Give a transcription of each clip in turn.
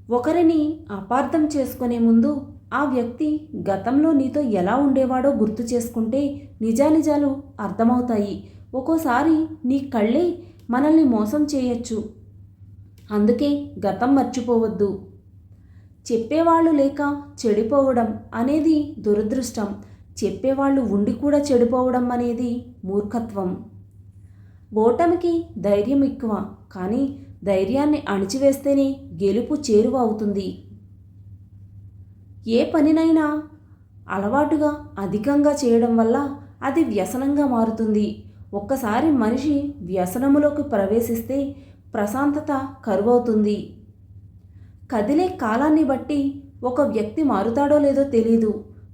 ఒకరిని అపార్థం చేసుకునే ముందు ఆ వ్యక్తి గతంలో నీతో ఎలా ఉండేవాడో గుర్తు చేసుకుంటే నిజానిజాలు అర్థమవుతాయి. ఒక్కోసారి నీ కళ్ళే మనల్ని మోసం చేయొచ్చు. అందుకే గతం మర్చిపోవద్దు. చెప్పేవాళ్ళు లేక చెడిపోవడం అనేది దురదృష్టం. చెప్పేవాళ్ళు ఉండి కూడా చెడిపోవడం అనేది మూర్ఖత్వం. ఓటమికి ధైర్యం ఎక్కువ, కానీ ధైర్యాన్ని అణిచివేస్తేనే గెలుపు చేరువ అవుతుంది. ఏ పనినైనా అలవాటుగా అధికంగా చేయడం వల్ల అది వ్యసనంగా మారుతుంది. ఒక్కసారి మనిషి వ్యసనములోకి ప్రవేశిస్తే ప్రశాంతత కరువవుతుంది. కదిలే కాలాన్ని బట్టి ఒక వ్యక్తి మారుతాడో లేదో తెలీదు,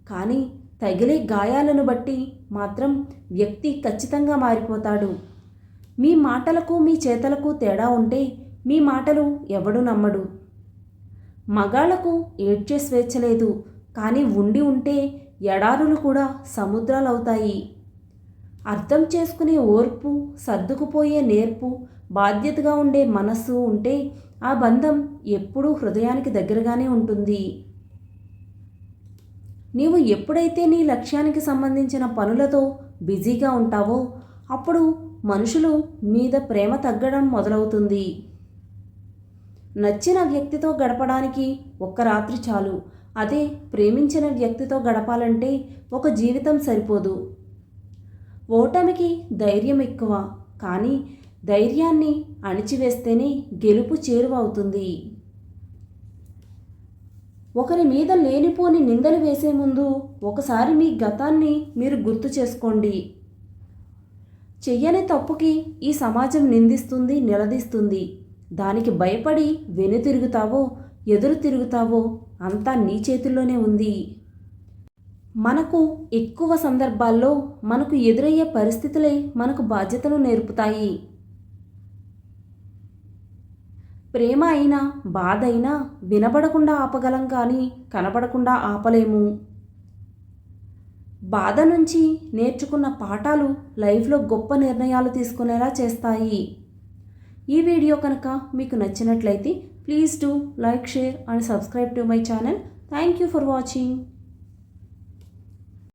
కానీ తగిలే గాయాలను బట్టి మాత్రం వ్యక్తి ఖచ్చితంగా మారిపోతాడు. మీ మాటలకు మీ చేతలకు తేడా ఉంటే మీ మాటలు ఎవడు నమ్మడు. మగాళ్లకు ఏడ్చే స్వేచ్ఛ లేదు, కానీ ఉండి ఉంటే ఎడారులు కూడా సముద్రాలవుతాయి. అర్థం చేసుకునే ఓర్పు, సర్దుకుపోయే నేర్పు, బాధ్యతగా ఉండే మనస్సు ఉంటే ఆ బంధం ఎప్పుడూ హృదయానికి దగ్గరగానే ఉంటుంది. నీవు ఎప్పుడైతే నీ లక్ష్యానికి సంబంధించిన పనులతో బిజీగా ఉంటావో అప్పుడు మనుషులు మీద ప్రేమ తగ్గడం మొదలవుతుంది. నచ్చిన వ్యక్తితో గడపడానికి ఒక్క రాత్రి చాలు. అదే ప్రేమించిన వ్యక్తితో గడపాలంటే ఒక జీవితం సరిపోదు. ఓటమికి ధైర్యం ఎక్కువ, కానీ ధైర్యాన్ని అణిచివేస్తేనే గెలుపు చేరువవుతుంది. ఒకరి మీద లేనిపోని నిందలు వేసే ముందు ఒకసారి మీ గతాన్ని మీరు గుర్తు చేసుకోండి. చెయ్యని తప్పుకి ఈ సమాజం నిందిస్తుంది, నిలదీస్తుంది. దానికి భయపడి వెనుతిరుగుతావో ఎదురు తిరుగుతావో అంతా నీ చేతుల్లోనే ఉంది. మనకు ఎక్కువ సందర్భాల్లో మనకు ఎదురయ్యే పరిస్థితులే మనకు బాధ్యతలు నేర్పుతాయి. ప్రేమ అయినా బాధ అయినా వినబడకుండా ఆపగలం, కానీ కనబడకుండా ఆపలేము. బాధ నుంచి నేర్చుకున్న పాఠాలు లైఫ్లో గొప్ప నిర్ణయాలు తీసుకునేలా చేస్తాయి. ఈ వీడియో కనుక మీకు నచ్చినట్లయితే please do like, share and subscribe to my channel. Thank you for watching.